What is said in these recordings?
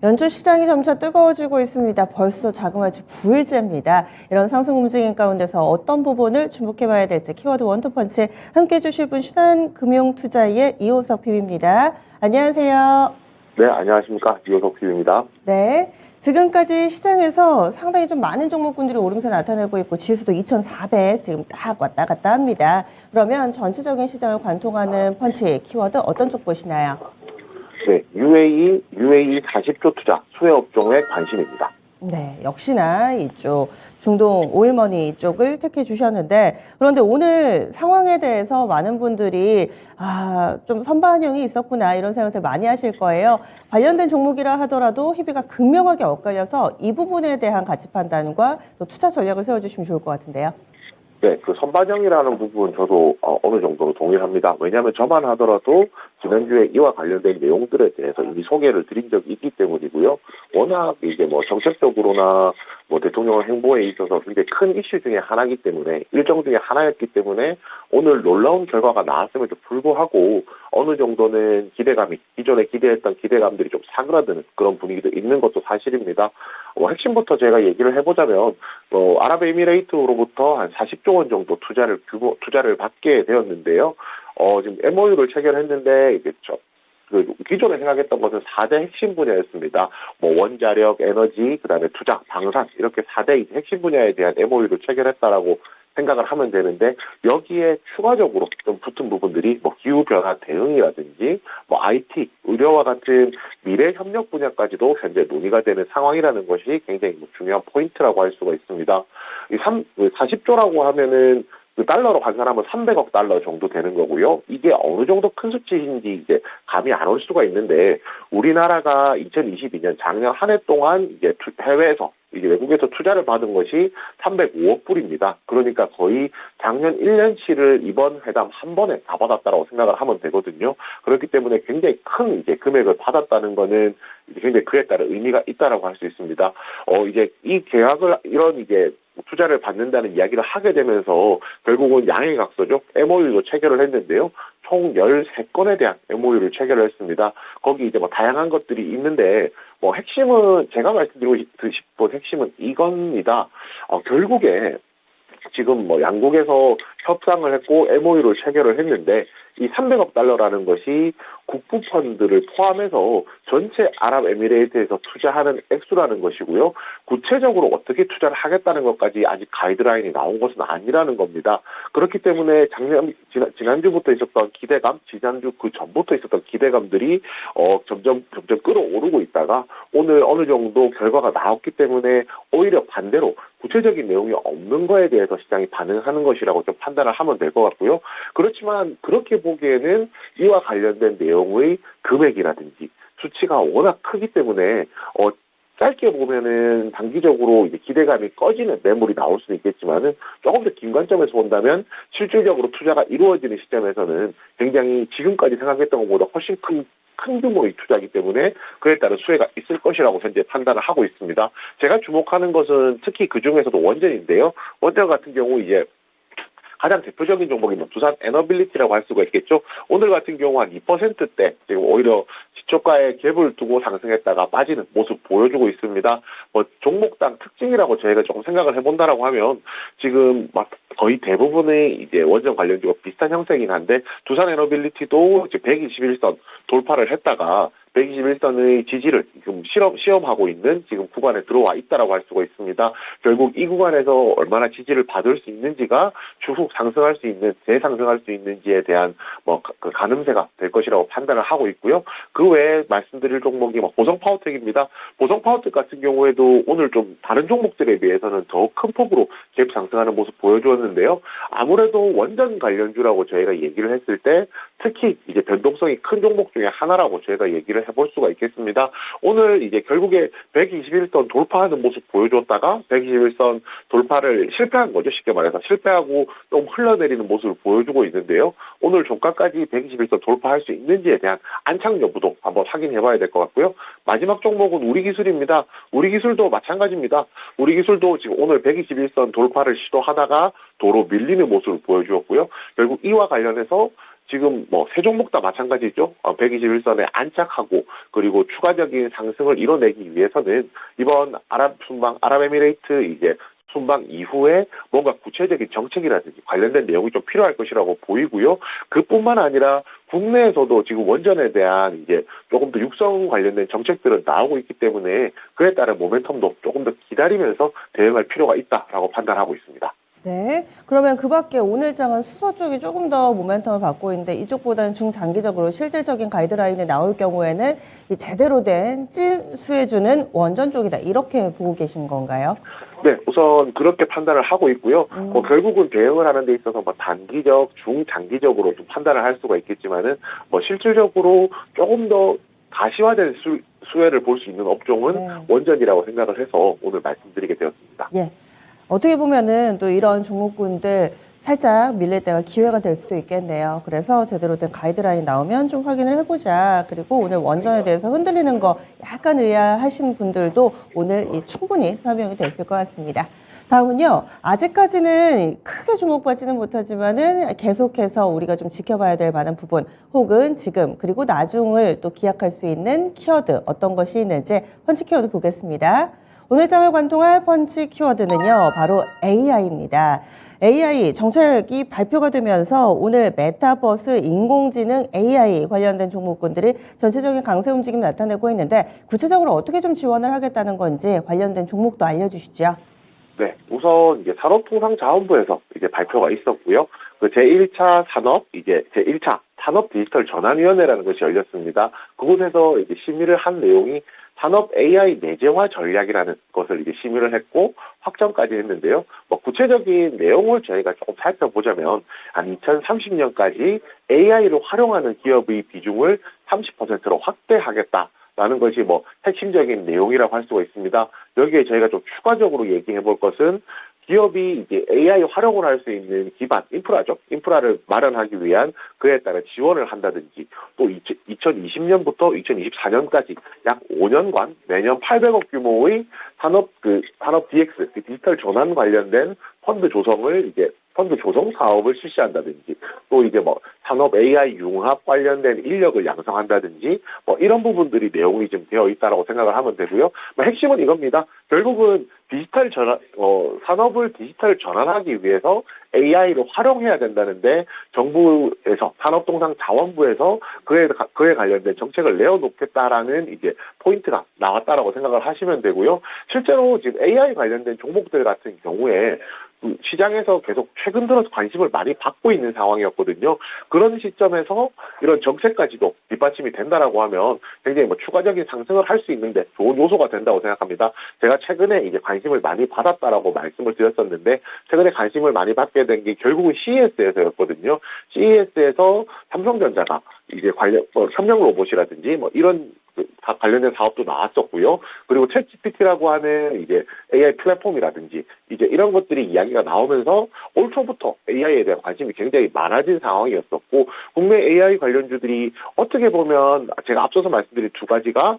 연초 시장이 점차 뜨거워지고 있습니다. 벌써 자그마치 9일째입니다. 이런 상승 움직임 가운데서 어떤 부분을 주목해봐야 될지 키워드 원투펀치 함께해 주실 분 신한금융투자의 이호석 PB입니다. 안녕하세요. 네, 안녕하십니까. 이호석 PB입니다. 네, 지금까지 시장에서 상당히 좀 많은 종목군들이 오름세 나타내고 있고 지수도 2,400 지금 딱 왔다 갔다 합니다. 그러면 전체적인 시장을 관통하는 펀치 키워드 어떤 쪽 보시나요? 네, UAE 40조 투자, 수혜업종에 관심입니다. 네, 역시나 이쪽 중동 오일머니 쪽을 택해 주셨는데, 그런데 오늘 상황에 대해서 많은 분들이 좀 선반영이 있었구나 이런 생각들 많이 하실 거예요. 관련된 종목이라 하더라도 희비가 극명하게 엇갈려서 이 부분에 대한 가치 판단과 또 투자 전략을 세워주시면 좋을 것 같은데요. 네, 그 선반영이라는 부분 저도 어느 정도로 동의합니다. 왜냐하면 저만 하더라도 지난주에 이와 관련된 내용들에 대해서 이미 소개를 드린 적이 있기 때문이고요. 워낙 이제 뭐 정책적으로나 뭐 대통령 행보에 있어서 굉장히 큰 이슈 중에 하나이기 때문에 일정 중에 하나였기 때문에 오늘 놀라운 결과가 나왔음에도 불구하고 어느 정도는 기대감이 기존에 기대했던 기대감들이 좀 사그라드는 그런 분위기도 있는 것도 사실입니다. 핵심부터 제가 얘기를 해보자면 아랍에미레이트로부터 한 40조 원 정도 투자를 받게 되었는데요. 지금 MOU를 체결했는데 이게 기존에 생각했던 것은 4대 핵심 분야였습니다. 뭐 원자력, 에너지, 그다음에 투자, 방산 이렇게 4대 핵심 분야에 대한 MOU를 체결했다라고 생각을 하면 되는데 여기에 추가적으로 좀 붙은 부분들이 뭐 기후변화 대응이라든지 뭐 IT, 의료와 같은 미래 협력 분야까지도 현재 논의가 되는 상황이라는 것이 굉장히 중요한 포인트라고 할 수가 있습니다. 40조라고 하면은 그 달러로 환산하면 300억 달러 정도 되는 거고요. 이게 어느 정도 큰 수치인지 이제 감이 안 올 수가 있는데 우리나라가 2022년 작년 한 해 동안 이제 해외에서 이제 외국에서 투자를 받은 것이 305억 불입니다. 그러니까 거의 작년 1년치를 이번 회담 한 번에 다 받았다라고 생각을 하면 되거든요. 그렇기 때문에 굉장히 큰 이제 금액을 받았다는 거는 이제 굉장히 그에 따른 의미가 있다라고 할 수 있습니다. 이제 이 계약을 이런 이제 투자를 받는다는 이야기를 하게 되면서 결국은 양해각서죠. MOU도 체결을 했는데요. 총 13건에 대한 MOU를 체결을 했습니다. 거기 이제 뭐 다양한 것들이 있는데 뭐 핵심은 제가 말씀드리고 싶은 핵심은 이겁니다. 결국에 지금 뭐 양국에서 협상을 했고 MOU를 체결을 했는데 이 300억 달러라는 것이 국부 펀드를 포함해서 전체 아랍에미레이트에서 투자하는 액수라는 것이고요. 구체적으로 어떻게 투자를 하겠다는 것까지 아직 가이드라인이 나온 것은 아니라는 겁니다. 그렇기 때문에 지난주부터 있었던 기대감, 지난주 그 전부터 있었던 기대감들이 점점 끌어오르고 있다가 오늘 어느 정도 결과가 나왔기 때문에 오히려 반대로 구체적인 내용이 없는 거에 대해서 시장이 반응하는 것이라고 좀 판단을 하면 될 것 같고요. 그렇지만 그렇게 보기에는 이와 관련된 내용의 금액이라든지 수치가 워낙 크기 때문에 짧게 보면은 단기적으로 이제 기대감이 꺼지는 매물이 나올 수는 있겠지만은 조금 더 긴 관점에서 본다면 실질적으로 투자가 이루어지는 시점에서는 굉장히 지금까지 생각했던 것보다 훨씬 큰 규모의 투자이기 때문에 그에 따른 수혜가 있을 것이라고 현재 판단을 하고 있습니다. 제가 주목하는 것은 특히 그 중에서도 원전인데요. 원전 같은 경우 이제 가장 대표적인 종목이 두산 에너빌리티라고 할 수가 있겠죠. 오늘 같은 경우 한 2%대 지금 오히려 시초가에 갭을 두고 상승했다가 빠지는 모습 보여주고 있습니다. 종목당 특징이라고 저희가 조금 생각을 해본다라고 하면 지금 막 거의 대부분의 이제 원전 관련주가 비슷한 형태이긴 한데 두산 에너빌리티도 이제 121선 돌파를 했다가 121선의 지지를 지금 시험하고 있는 지금 구간에 들어와 있다라고 할 수가 있습니다. 결국 이 구간에서 얼마나 지지를 받을 수 있는지가 추후 상승할 수 있는, 재상승할 수 있는지에 대한 그 가늠세가 될 것이라고 판단을 하고 있고요. 그 외에 말씀드릴 종목이 보성 파워텍입니다. 보성 파워텍 같은 경우에도 오늘 좀 다른 종목들에 비해서는 더 큰 폭으로 갭 상승하는 모습 보여주었는데요. 아무래도 원전 관련주라고 저희가 얘기를 했을 때 특히 이제 변동성이 큰 종목 중에 하나라고 저희가 얘기를 해볼 수가 있겠습니다. 오늘 이제 결국에 121선 돌파하는 모습 보여줬다가 121선 돌파를 실패한 거죠. 쉽게 말해서 실패하고 좀 흘러내리는 모습을 보여주고 있는데요. 오늘 종가까지 121선 돌파할 수 있는지에 대한 안착 여부도 한번 확인해봐야 될 것 같고요. 마지막 종목은 우리기술입니다. 우리기술도 마찬가지입니다. 우리기술도 지금 오늘 121선 돌파를 시도하다가 도로 밀리는 모습을 보여주었고요. 결국 이와 관련해서 지금 뭐 세 종목 다 마찬가지죠. 121선에 안착하고 그리고 추가적인 상승을 이뤄내기 위해서는 이번 아랍에미레이트 이제 순방 이후에 뭔가 구체적인 정책이라든지 관련된 내용이 좀 필요할 것이라고 보이고요. 그뿐만 아니라 국내에서도 지금 원전에 대한 이제 조금 더 육성 관련된 정책들은 나오고 있기 때문에 그에 따른 모멘텀도 조금 더 기다리면서 대응할 필요가 있다라고 판단하고 있습니다. 네. 그러면 그 밖에 오늘장은 수소 쪽이 조금 더 모멘텀을 받고 있는데 이쪽보다는 중장기적으로 실질적인 가이드라인이 나올 경우에는 이 제대로 된 찐수혜주는 원전 쪽이다. 이렇게 보고 계신 건가요? 네, 우선 그렇게 판단을 하고 있고요. 결국은 대응을 하는 데 있어서 뭐 단기적, 중장기적으로 좀 판단을 할 수가 있겠지만은 뭐 실질적으로 조금 더 가시화된 수혜를 볼 수 있는 업종은 네. 원전이라고 생각을 해서 오늘 말씀드리게 되었습니다. 예. 어떻게 보면은 또 이런 종목군들 살짝 밀릴 때가 기회가 될 수도 있겠네요. 그래서 제대로 된 가이드라인 나오면 좀 확인을 해보자. 그리고 오늘 원전에 대해서 흔들리는 거 약간 의아하신 분들도 오늘 충분히 설명이 됐을 것 같습니다. 다음은요, 아직까지는 크게 주목받지는 못하지만은 계속해서 우리가 좀 지켜봐야 될 만한 부분, 혹은 지금, 그리고 나중을 또 기약할 수 있는 키워드, 어떤 것이 있는지 펀치 키워드 보겠습니다. 오늘 장을 관통할 펀치 키워드는요, 바로 AI입니다. AI 정책이 발표가 되면서 오늘 메타버스, 인공지능, AI 관련된 종목군들이 전체적인 강세 움직임 나타내고 있는데 구체적으로 어떻게 좀 지원을 하겠다는 건지 관련된 종목도 알려주시죠. 네, 우선 이제 산업통상자원부에서 이제 발표가 있었고요. 그 제1차 산업 디지털 전환위원회라는 것이 열렸습니다. 그곳에서 이제 심의를 한 내용이 산업 AI 내재화 전략이라는 것을 이제 심의를 했고 확정까지 했는데요. 뭐 구체적인 내용을 저희가 조금 살펴보자면 한 2030년까지 AI를 활용하는 기업의 비중을 30%로 확대하겠다라는 것이 뭐 핵심적인 내용이라고 할 수가 있습니다. 여기에 저희가 좀 추가적으로 얘기해 볼 것은 기업이 이제 AI 활용을 할 수 있는 기반, 인프라죠. 인프라를 마련하기 위한 그에 따른 지원을 한다든지 또 2020년부터 2024년까지 약 5년간 매년 800억 규모의 산업 DX, 디지털 전환 관련된 펀드 조성 사업을 실시한다든지 또 이제 뭐 산업 AI 융합 관련된 인력을 양성한다든지 뭐 이런 부분들이 내용이 좀 되어 있다라고 생각을 하면 되고요. 뭐 핵심은 이겁니다. 결국은 산업을 디지털 전환하기 위해서 AI를 활용해야 된다는데 정부에서 산업통상자원부에서 그에 관련된 정책을 내어놓겠다라는 이제 포인트가 나왔다라고 생각을 하시면 되고요. 실제로 지금 AI 관련된 종목들 같은 경우에 시장에서 계속 최근 들어서 관심을 많이 받고 있는 상황이었거든요. 그런 시점에서 이런 정책까지도 뒷받침이 된다라고 하면 굉장히 뭐 추가적인 상승을 할 수 있는데 좋은 요소가 된다고 생각합니다. 제가 최근에 이제 관심을 많이 받았다라고 말씀을 드렸었는데 최근에 관심을 많이 받게 된 게 결국은 CES에서였거든요. CES에서 삼성전자가 이제 협력 로봇이라든지 뭐 이런 관련된 사업도 나왔었고요. 그리고 챗GPT라고 하는 이제 AI 플랫폼이라든지 이제 이런 것들이 이야기가 나오면서 올 초부터 AI에 대한 관심이 굉장히 많아진 상황이었었고 국내 AI 관련주들이 어떻게 보면 제가 앞서서 말씀드린 두 가지가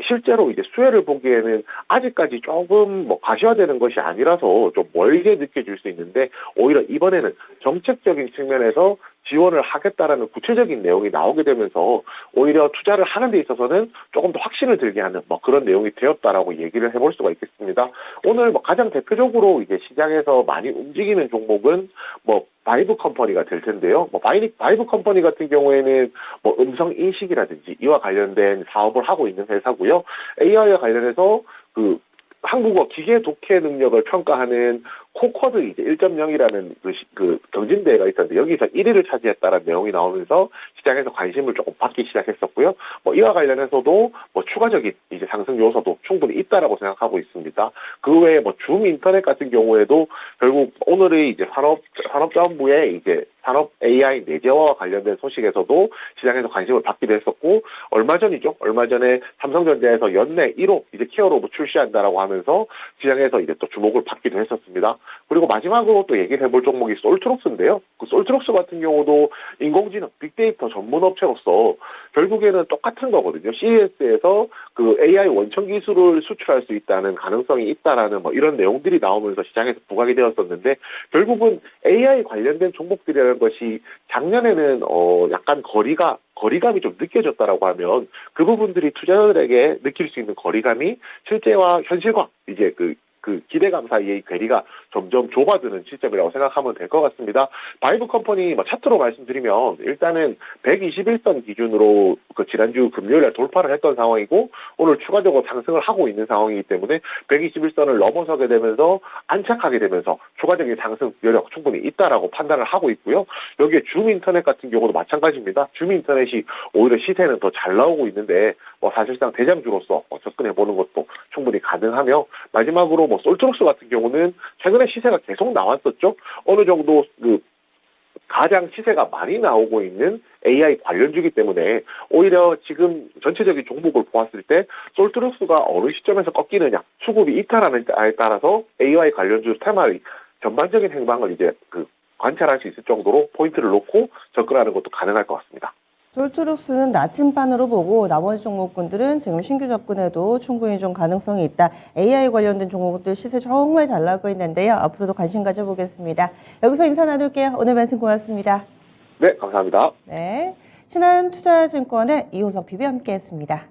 실제로 이제 수혜를 보기에는 아직까지 조금 뭐 가시화되는 것이 아니라서 좀 멀게 느껴질 수 있는데 오히려 이번에는 정책적인 측면에서 지원을 하겠다라는 구체적인 내용이 나오게 되면서 오히려 투자를 하는 데 있어서는 조금 더 확신을 들게 하는 뭐 그런 내용이 되었다라고 얘기를 해볼 수가 있겠습니다. 오늘 뭐 가장 대표적으로 이제 시장에서 많이 움직이는 종목은 뭐 바이브 컴퍼니가 될 텐데요. 뭐 바이브 컴퍼니 같은 경우에는 뭐 음성 인식이라든지 이와 관련된 사업을 하고 있는 회사고요. AI와 관련해서 한국어 기계 독해 능력을 평가하는 코커드 이제 1.0이라는 그 경진대회가 있었는데 여기서 1위를 차지했다라는 내용이 나오면서 시장에서 관심을 조금 받기 시작했었고요. 뭐 이와 관련해서도 뭐 추가적인 이제 상승 요소도 충분히 있다라고 생각하고 있습니다. 그 외에 뭐 줌 인터넷 같은 경우에도 결국 오늘의 이제 산업자원부의 이제 산업 AI 내재화와 관련된 소식에서도 시장에서 관심을 받기도 했었고 얼마 전에 삼성전자에서 연내 1호 이제 케어로봇 출시한다라고 하면서 시장에서 이제 또 주목을 받기도 했었습니다. 그리고 마지막으로 또 얘기를 해볼 종목이 솔트록스인데요. 그 솔트록스 같은 경우도 인공지능, 빅데이터 전문 업체로서 결국에는 똑같은 거거든요. CES에서 그 AI 원천 기술을 수출할 수 있다는 가능성이 있다라는 뭐 이런 내용들이 나오면서 시장에서 부각이 되었었는데 결국은 AI 관련된 종목들이라는 것이 작년에는 약간 거리감이 좀 느껴졌다라고 하면 그 부분들이 투자자들에게 느낄 수 있는 거리감이 실제와 현실과 이제 그 기대감 사이의 괴리가 점점 좁아드는 시점이라고 생각하면 될 것 같습니다. 바이브 컴퍼니 차트로 말씀드리면 일단은 121선 기준으로 그 지난주 금요일에 돌파를 했던 상황이고 오늘 추가적으로 상승을 하고 있는 상황이기 때문에 121선을 넘어서게 되면서 안착하게 되면서 추가적인 상승 여력 충분히 있다라고 판단을 하고 있고요. 여기에 줌인터넷 같은 경우도 마찬가지입니다. 줌인터넷이 오히려 시세는 더 잘 나오고 있는데 사실상 대장주로서 접근해보는 것도 충분히 가능하며 마지막으로 솔트록스 같은 경우는 최근에 시세가 계속 나왔었죠. 어느 정도 가장 시세가 많이 나오고 있는 AI 관련주기 때문에 오히려 지금 전체적인 종목을 보았을 때 솔트록스가 어느 시점에서 꺾이느냐, 수급이 이탈하느냐에 따라서 AI 관련주 테마의 전반적인 행방을 이제 관찰할 수 있을 정도로 포인트를 놓고 접근하는 것도 가능할 것 같습니다. 솔트룩스는 나침반으로 보고 나머지 종목군들은 지금 신규 접근에도 충분히 좀 가능성이 있다. AI 관련된 종목들 시세 정말 잘 나고 있는데요. 앞으로도 관심 가져보겠습니다. 여기서 인사 나눌게요. 오늘 말씀 고맙습니다. 네, 감사합니다. 네, 신한투자증권의 이호석 PB 함께했습니다.